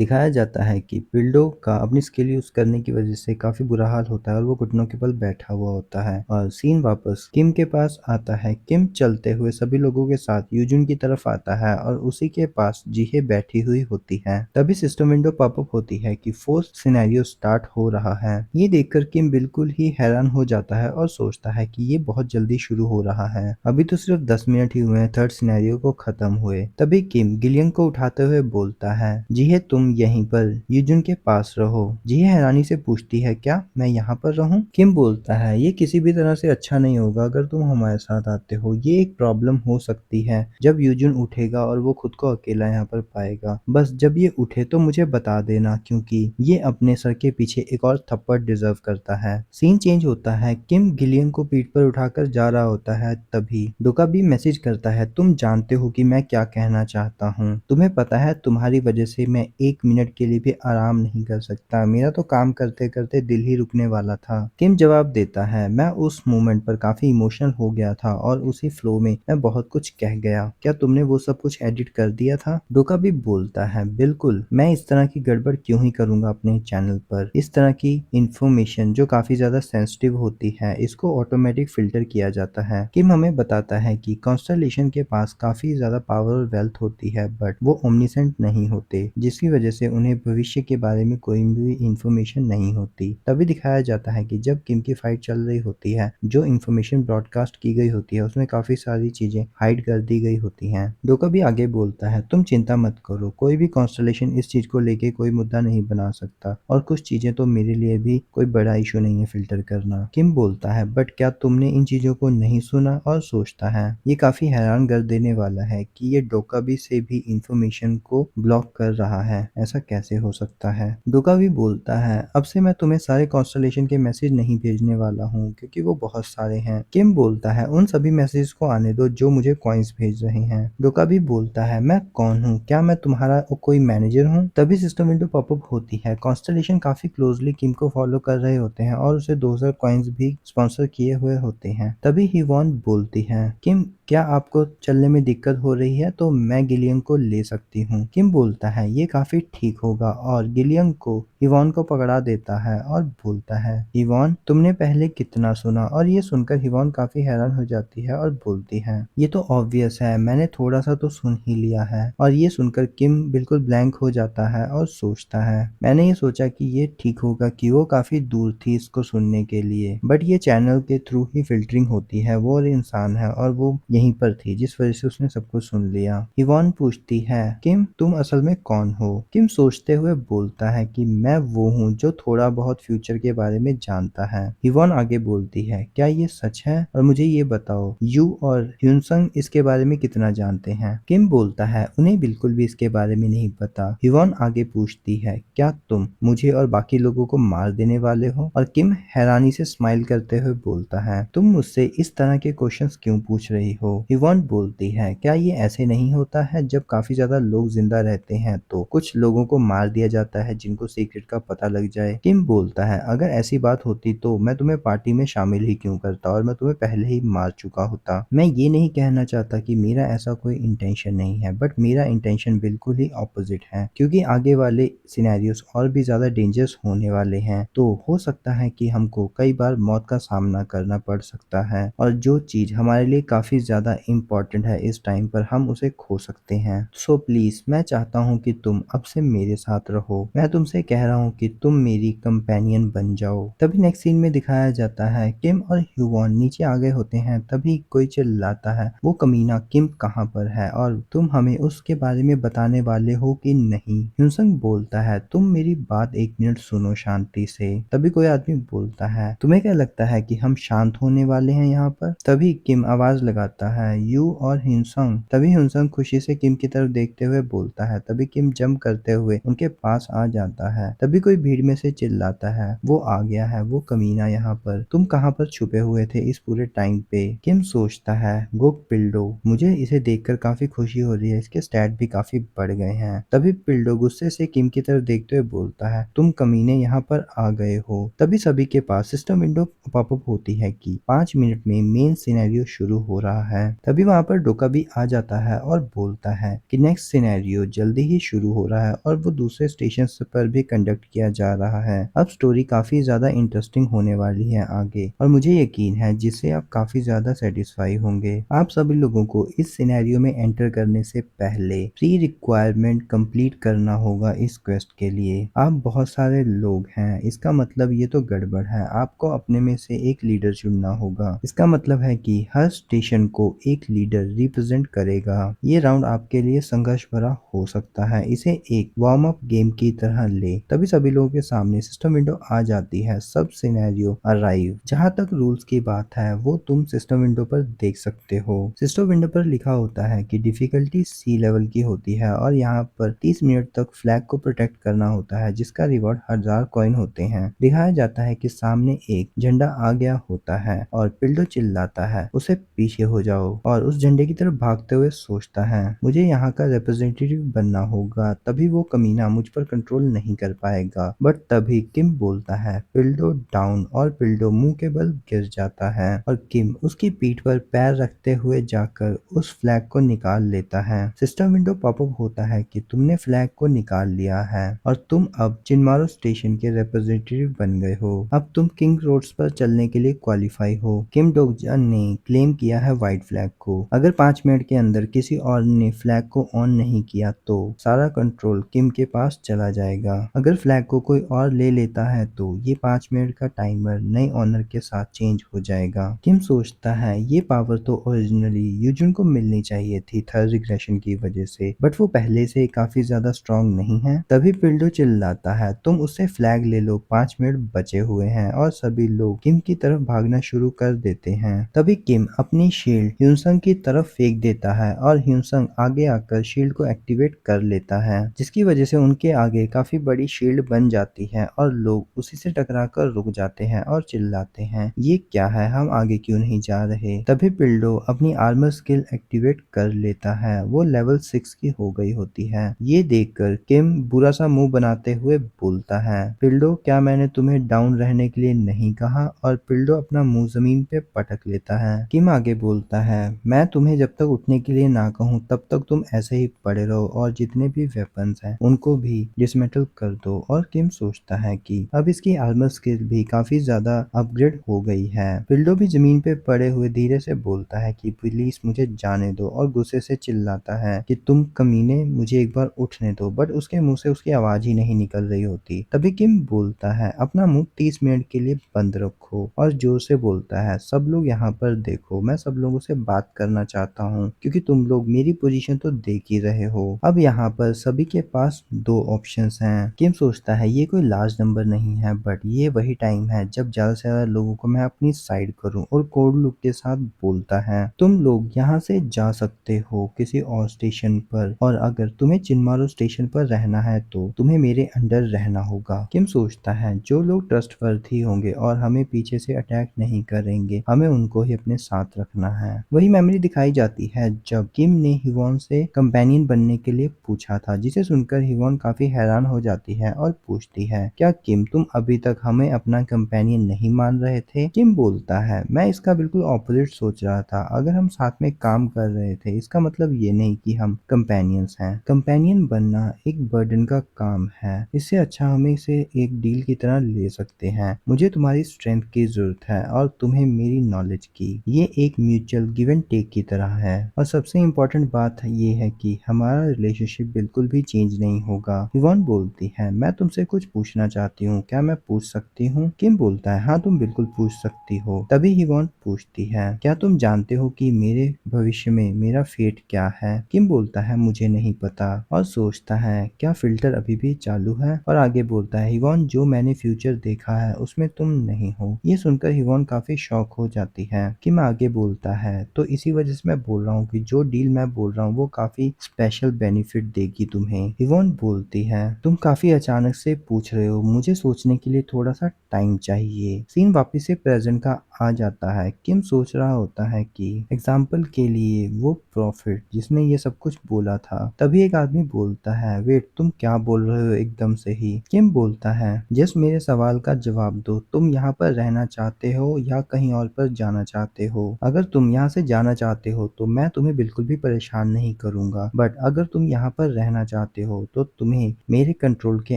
दिखाया जाता है कि पिल्डो का अपनी स्किल यूज़ करने की वजह से काफ़ी बुरा हाल होता है और वो घुटनों के बल बैठा हुआ होता है और सीन वापस किम के पास आता है। किम चलते हुए सभी लोगों के साथ यूजुन की तरफ आता है और उसी के पास जीहे बैठी हुई होती है। तभी सिस्टम विंडो पॉपअप होती है कि फोर्थ सिनेरियो स्टार्ट हो रहा है। ये देखकर किम बिल्कुल ही हैरान हो जाता है और सोचता है कि ये बहुत जल्दी शुरू हो रहा है। अभी तो सिर्फ 10 मिनट ही हुए हैं थर्ड सिनेरियो को खत्म हुए। तभी किम गिलियन को उठाते हुए बोलता है, जीहे तुम यहीं पर यूजुन के पास रहो। जीहे हैरानी से पूछती है, क्या मैं यहाँ पर रहूं? किम बोलता है, ये किसी भी तरह से अच्छा नहीं होगा अगर तुम हमारे साथ आते हो। ये एक प्रॉब्लम हो सकती है जब यूजुन उठेगा और वो खुद को अकेला यहाँ पर पाएगा। बस जब ये उठे तो मुझे बता देना, क्योंकि ये अपने सर के पीछे एक और थप्पड़ डिजर्व करता है। सीन चेंज होता है। किम गिलियन को पीठ पर उठाकर जा रहा होता है। तभी डोका भी मैसेज करता है, तुम जानते हो कि मैं क्या कहना चाहता हूँ। तुम्हें पता है तुम्हारी वजह से मैं 1 मिनट के लिए भी आराम नहीं कर सकता। मेरा तो काम करते करते दिल ही रुकने वाला था। किम जवाब देता है, मैं उस मोमेंट पर काफी इमोशनल हो गया था और उसी फ्लो में मैं बहुत कुछ कह गया। क्या तुमने वो सब कुछ एडिट कर दिया था? डोका भी बोलता है, बिल्कुल, मैं इस तरह की गड़बड़ क्यों ही करूंगा अपने चैनल पर। इस तरह की इंफॉर्मेशन जो काफी ज्यादा सेंसिटिव होती है, इसको ऑटोमेटिक फिल्टर किया जाता है। किम हमें बताता है कि कॉन्स्टलेशन के पास काफी ज्यादा पावर और वेल्थ होती है, बट वो ओमनिसेंट नहीं होते, जिसकी वजह से उन्हें भविष्य के बारे में कोई भी इंफॉर्मेशन नहीं होती। तभी दिखाया जाता है कि जब किम की फाइट चल रही होती है, जो इंफॉर्मेशन ब्रॉडकास्ट की गई होती है उसमें काफी सारी चीजें हाइड कर दी गई होती हैं। डोका भी आगे बोलता है, तुम चिंता मत करो, कोई भी कॉन्स्टलेशन इस चीज को लेके कोई मुद्दा नहीं बना सकता और कुछ चीजें तो मेरे लिए भी कोई बड़ा इशू नहीं है फिल्टर करना। किम बोलता है, बट क्या तुमने इन चीजों को नहीं सुना? और सोचता है ये काफी हैरान कर देने वाला है कि ये डोकाबी से भी इंफॉर्मेशन को ब्लॉक कर रहा है। ऐसा कैसे हो सकता है? डोकाबी बोलता है, अब से मैं तुम्हें सारे कॉन्स्टलेशन के मैसेज नहीं भेजने वाला हूँ, क्योंकि वो बहुत सारे हैं। किम बोलता है, उन सभी मैसेज को आने दो जो मुझे कॉइन्स भेज रहे हैं। डोकाबी बोलता है, मैं कौन हूँ? क्या मैं तुम्हारा कोई मैनेजर हूँ? तभी सिस्टम विंडो पॉपअप होती है। कॉन्स्टलेशन काफी क्लोजली किम को फॉलो कर रहे होते हैं और उसे 2000 कॉइन्स भी स्पॉन्सर किए हुए होते हैं। तभी हिवॉन बोलती है, किम क्या आपको चलने में दिक्कत हो रही है तो मैं गिलियन को ले सकती हूँ। किम बोलता है, ये काफी ठीक होगा और गिलियन को हिवॉन को पकड़ा देता है और बोलता है, हिवॉन तुमने पहले कितना सुना? और ये सुनकर हिवॉन काफी हैरान हो जाती है और बोलती है, ये तो ऑब्वियस है, मैंने थोड़ा सा तो सुन ही लिया है। और ये सुनकर किम बिल्कुल ब्लैंक हो जाता है और सोचता है, मैंने ये सोचा कि ये ठीक होगा कि वो काफी दूर थी इसको सुनने के लिए, बट ये चैनल के थ्रू ही फिल्टरिंग होती है। वो और इंसान है और वो यहीं पर थी, जिस वजह से उसने सब कुछ सुन लिया। हिवॉन पूछती है, किम तुम असल में कौन हो? किम सोचते हुए बोलता है कि मैं वो हूँ जो थोड़ा बहुत फ्यूचर के बारे में जानता है। हिवॉन आगे बोलती है, क्या ये सच है? और मुझे ये बताओ, यू और ह्यूनसंग इसके बारे में कितना जानते हैं? किम बोलता है, उन्हें बिल्कुल भी इसके बारे में नहीं पता। हिवॉन आगे पूछती है, क्या तुम मुझे और बाकी लोगों को मार देने वाले हो? और किम हैरानी से स्माइल करते हुए बोलता है, तुम मुझसे इस तरह के क्वेश्चंस क्यों पूछ रही हो? हिवॉन बोलती है, क्या ये ऐसे नहीं होता है जब काफी ज्यादा लोग जिंदा रहते हैं तो कुछ लोगों को मार दिया जाता है जिनको सीक्रेट का पता लग जाए? किम बोलता है, अगर ऐसी बात होती तो मैं तुम्हें पार्टी में शामिल ही क्यों करता और मैं तुम्हें पहले ही मार चुका होता। मैं ये नहीं कहना चाहता कि मेरा ऐसा कोई इंटेंशन नहीं है, बट मेरा इंटेंशन बिल्कुल ही ऑपोजिट है, क्योंकि आगे वाले सिनेरियोस और भी ज्यादा डेंजरस होने वाले हैं। तो हो सकता है कि हमको कई बार मौत का सामना करना पड़ सकता है और जो चीज हमारे लिए काफी ज्यादा इम्पोर्टेंट है इस टाइम पर हम उसे खो सकते हैं। सो प्लीज मैं चाहता हूँ कि तुम अब से मेरे साथ रहो। मैं तुमसे कह रहा हूँ कि तुम मेरी कंपेनियन बन जाओ। तभी नेक्स्ट सीन में दिखाया जाता है, किम और ह्यूवॉन नीचे आ गए होते हैं। तभी कोई चिल्लाता है, वो कमीना किम कहाँ पर है और तुम हमें उसके बारे में बताने वाले हो कि नहीं? ह्यूनसंग बोलता है, तुम मेरी बात 1 मिनट सुनो शांति से। तभी कोई आदमी बोलता है, तुम्हें क्या लगता है कि हम शांत होने वाले हैं यहाँ पर? तभी किम आवाज लगाता है, यू और ह्यूनसंग। तभी ह्यूनसंग खुशी से किम की तरफ देखते हुए बोलता है। तभी किम जंप करते हुए उनके पास आ जाता है। तभी कोई भीड़ में से चिल्लाता है, वो आ गया है, वो कमीना यहाँ पर। तुम कहाँ पर छुपे हुए थे इस पूरे टाइम पे? किम सोचता है, गोक पिल्डो, मुझे इसे देखकर काफी खुशी हो रही है, इसके स्टैट भी काफी बढ़ गए हैं। तभी पिल्डो गुस्से से किम की तरफ देखते हुए बोलता है, तुम कमीने यहाँ पर आ गए हो। तभी सभी के पास सिस्टम विंडो पॉपअप होती है कि 5 मिनट में मेन सिनेरियो शुरू हो रहा है। तभी वहां पर डोका भी आ जाता है और बोलता है कि नेक्स्ट सिनेरियो जल्दी ही शुरू हो रहा है और वो दूसरे स्टेशन पर भी कंडक्ट किया जा रहा है। अब स्टोरी काफ़ी ज़्यादा इंटरेस्टिंग होने वाली है आगे और मुझे यकीन है जिससे आप काफ़ी ज़्यादा सेटिस्फाई होंगे। आप सभी लोगों को इस सिनेरियो में एंटर करने से पहले प्री रिक्वायरमेंट कंप्लीट करना होगा इस क्वेस्ट के लिए। आप बहुत सारे लोग हैं, इसका मतलब ये तो गड़बड़ है। आपको अपने में से एक लीडर चुनना होगा। इसका मतलब है कि हर स्टेशन को एक लीडर रिप्रेजेंट करेगा। ये राउंड आपके लिए संघर्ष भरा हो सकता है। इसे एक वार्म अप गेम की तरह ले। तभी सभी लोगों के सामने सिस्टम विंडो आ जाती है। सब सिनेरियो अराइव। जहाँ तक रूल्स की बात है वो तुम सिस्टम विंडो पर देख सकते हो। सिस्टम विंडो पर लिखा होता है कि डिफिकल्टी सी लेवल की होती है और यहाँ पर 30 मिनट तक फ्लैग को प्रोटेक्ट करना होता है जिसका रिवॉर्ड 1000 कॉइन होते हैं। दिखाया जाता है कि सामने एक झंडा आ गया होता है और पिल्डो चिल्लाता है, उसे पीछे हो जाओ, और उस झंडे की तरफ भागते हुए सोचता है मुझे यहाँ का रिप्रेजेंटेटिव बनना होगा, तभी वो कमीना मुझ पर कंट्रोल नहीं कर पाएगा। बट तभी किम बोलता है पिल्डो डाउन और पिल्डो मुंह के बल गिर जाता है और किम उसकी पीठ पर पैर रखते हुए जाकर उस फ्लैग को निकाल लेता है। सिस्टम विंडो पॉपअप होता है कि तुमने फ्लैग को निकाल लिया है और तुम अब चिनमारो स्टेशन के रिप्रेजेंटेटिव बन गए हो। अब तुम किंग रोड्स पर चलने के लिए क्वालिफाई हो। किम डोगजन ने क्लेम किया है व्हाइट फ्लैग को। अगर 5 मिनट के अंदर किसी और ने फ्लैग को ऑन नहीं किया तो सारा कंट्रोल किम के पास चला जाएगा। अगर फ्लैग को कोई और ले लेता है तो ये 5 मिनट का टाइमर नए ऑनर के साथ चेंज हो जाएगा। किम सोचता है ये पावर तो ओरिजिनली यूजुन को मिलनी चाहिए थी थर्ड रिग्रेशन की वजह से, बट वो पहले से काफी ज्यादा स्ट्रांग नहीं है। तभी पिल्डो चिल्लाता है तुम उससे फ्लैग ले लो, 5 मिनट बचे हुए हैं, और सभी लोग किम की तरफ भागना शुरू कर देते हैं। तभी किम अपनी शील्ड ह्यूनसंग की तरफ फेंक देता है और ह्यूनसंग आगे आकर शील्ड को एक्टिवेट कर लेता है, जिसकी वजह से उनके आगे काफी बड़ी शील्ड बन जाती है और लोग उसी से टकराकर रुक जाते हैं और चिल्लाते हैं ये क्या है, हम आगे क्यों नहीं जा रहे। तभी पिल्डो अपनी आर्मर स्किल एक्टिवेट कर लेता है, वो लेवल 6 की हो गई होती है। ये देखकर किम बुरा सा मुंह बनाते हुए बोलता है पिल्डो क्या मैंने तुम्हें डाउन रहने के लिए नहीं कहा, और पिल्डो अपना मुंह जमीन पे पटक लेता है। किम आगे बोलता है मैं तुम्हें जब तक उठने के लिए ना कहूँ तब तक तुम ऐसे ही पड़े रहो और जितने भी वेपन्स हैं उनको भी डिसमेटल कर दो। और किम सोचता है कि अब इसकी आर्मर स्किल भी काफी ज्यादा अपग्रेड हो गई है। पिल्डो भी जमीन पे पड़े हुए धीरे से बोलता है कि प्लीज मुझे जाने दो, और गुस्से से चिल्लाता है कि तुम कमीने मुझे एक बार उठने दो, बट उसके मुंह से उसकी आवाज ही नहीं निकल रही होती। तभी किम बोलता है अपना मुंह 30 मिनट के लिए बंद रखो, और जोर से बोलता है सब लोग यहाँ पर देखो, मैं सब लोगों से बात करना चाहता हूँ क्योंकि तुम लोग मेरी पोजीशन तो देख ही रहे हो। अब यहाँ पर सभी के पास दो ऑप्शंस हैं। किम सोचता है ये कोई लार्ज नंबर नहीं है, बट ये वही टाइम है जब ज्यादा से ज्यादा लोगों को मैं अपनी साइड करूँ, और कोड लुक के साथ बोलता है तुम लोग यहाँ से जा सकते हो किसी और स्टेशन पर, और अगर तुम्हें चिनमारो स्टेशन पर रहना है तो तुम्हें मेरे अंडर रहना होगा। किम सोचता है जो लोग ट्रस्टवर्थी होंगे और हमें पीछे से अटैक नहीं करेंगे हमें उनको ही अपने साथ रखना है। वही मेमोरी दिखाई जाती है जब किम ने हिवॉन से कंपेनियन बनने के लिए पूछा था, जिसे सुनकर हिवॉन काफी हैरान हो जाती है और पूछती है क्या किम तुम अभी तक हमें अपना कंपेनियन नहीं मान रहे थे। किम बोलता है मैं इसका बिल्कुल ऑपोजिट सोच रहा था, अगर हम साथ में काम कर रहे थे इसका मतलब ये नहीं कि हम कंपेनियंस हैं। कंपेनियन बनना एक बर्डन का काम है, इससे अच्छा हमें इसे एक डील की तरह ले सकते हैं। मुझे तुम्हारी स्ट्रेंथ की जरूरत है और तुम्हें मेरी नॉलेज की। ये एक म्यूचुअल गिव एंड टेक की तरह है, और सबसे इम्पोर्टेंट बात ये है कि हमारा रिलेशनशिप बिल्कुल भी चेंज नहीं होगा। हिवॉन बोलती है मैं तुमसे कुछ पूछना चाहती हूँ, क्या मैं पूछ सकती हूँ। किम बोलता है हाँ तुम बिल्कुल पूछ सकती हो। तभी हिवॉन पूछती है क्या तुम जानते हो कि मेरे भविष्य में मेरा फेट क्या है। किम बोलता है मुझे नहीं पता, और सोचता है क्या फिल्टर अभी भी चालू है, और आगे बोलता है हिवॉन जो मैंने फ्यूचर देखा है उसमें तुम नहीं हो। ये सुनकर हिवॉन काफी शॉक हो जाती है। किम आगे बोलता है तो इसी वजह से मैं बोल रहा हूँ कि जो डील मैं बोल रहा हूँ वो काफी स्पेशल बेनिफिट देगी तुम्हें। हिवॉन बोलती है तुम काफी अचानक से पूछ रहे हो, मुझे सोचने के लिए थोड़ा सा टाइम चाहिए। सीन वापस से प्रेजेंट का आ जाता है। किम सोच रहा होता है कि एग्जाम्पल के लिए वो प्रॉफिट जिसने ये सब कुछ बोला था। तभी एक आदमी बोलता है वेट तुम क्या बोल रहे हो एकदम से ही। किम बोलता है जस्ट मेरे सवाल का जवाब दो, तुम यहाँ पर रहना चाहते हो या कहीं और पर जाना चाहते हो। अगर तुम यहाँ से जाना चाहते हो तो मैं तुम्हें बिल्कुल भी परेशान नहीं करूंगा, बट अगर तुम यहाँ पर रहना चाहते चाहते हो तो तुम्हें मेरे कंट्रोल के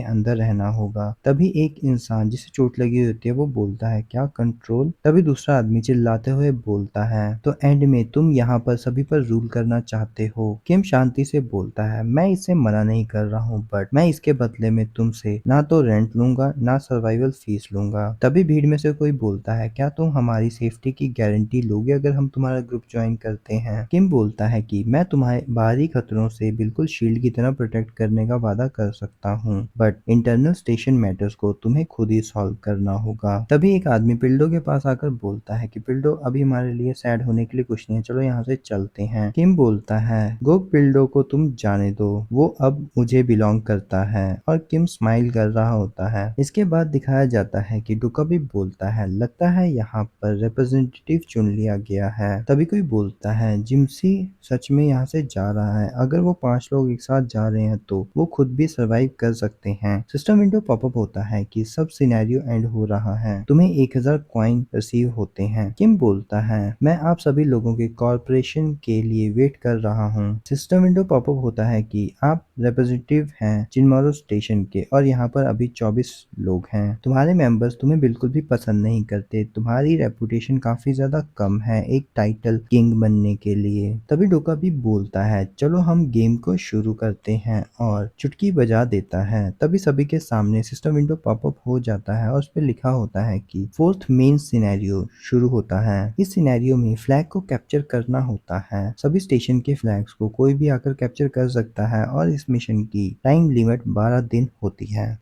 अंदर रहना होगा। तभी एक इंसान जिसे चोट लगी होती है वो बोलता है, क्या कंट्रोल? तभी दूसरा आदमी चिल्लाते हुए बोलता है, तो एंड में तुम यहाँ पर सभी पर रूल करना चाहते हो। किम शांति से बोलता है, मैं इसे मना नहीं कर रहा हूँ, बट मैं इसके बदले में तुमसे ना तो रेंट लूंगा ना सर्वाइवल फीस लूंगा। तभी भीड़ में से कोई बोलता है, क्या तुम हमारी सेफ्टी की गारंटी लोगे अगर हम तुम्हारा ग्रुप ज्वाइन करते हैं? किम बोलता है कि मैं तुम्हारे बाहरी खतरों से बिल्कुल शील्ड की तरह प्रोटेक्ट करने का वादा कर सकता हूँ, बट इंटरनल स्टेशन मैटर्स को तुम्हें खुद ही सॉल्व करना होगा। तभी एक आदमी पिल्डो के पास आकर बोलता है कि पिल्डो, अभी हमारे लिए सैड होने के लिए कुछ नहीं है, चलो यहाँ से चलते हैं। किम बोलता है, गो पिल्डो को तुम जाने दो, वो अब मुझे बिलोंग करता है। और किम स्माइल कर रहा होता है। इसके बाद दिखाया जाता है कि डुका भी बोलता है, लगता है यहाँ पर रिप्रेजेंटेटिव चुन लिया गया है। तभी कोई बोलता है, जिम्सी सच में यहाँ से जा रहा है, अगर वो 5 लोग एक साथ जा रहे हैं तो वो खुद भी सरवाइव कर सकते हैं। सिस्टम विंडो पॉपअप होता है कि सब सिनेरियो एंड हो रहा है, तुम्हें 1000 कॉइन रिसीव होते हैं। किम बोलता है, मैं आप सभी लोगों के कॉर्पोरेशन के लिए वेट कर रहा हूँ। सिस्टम विंडो पॉपअप होता है कि आप रिप्रेजेंटेटिव हैं चिनमारो स्टेशन के और यहाँ पर अभी 24 लोग हैं। तुम्हारे मेंबर्स तुम्हें बिल्कुल भी पसंद नहीं करते, तुम्हारी रेपुटेशन काफी ज्यादा कम है एक टाइटल किंग बनने के लिए। तभी डोका भी बोलता है, चलो हम गेम को शुरू करते हैं, और चुटकी बजा देता है। तभी सभी के सामने सिस्टम विंडो पॉपअप हो जाता है और उस पर लिखा होता है कि फोर्थ मेन सिनेरियो शुरू होता है। इस सिनेरियो में फ्लैग को कैप्चर करना होता है। सभी स्टेशन के फ्लैग्स को कोई भी आकर कैप्चर कर सकता है और इस मिशन की टाइम लिमिट 12 दिन होती है।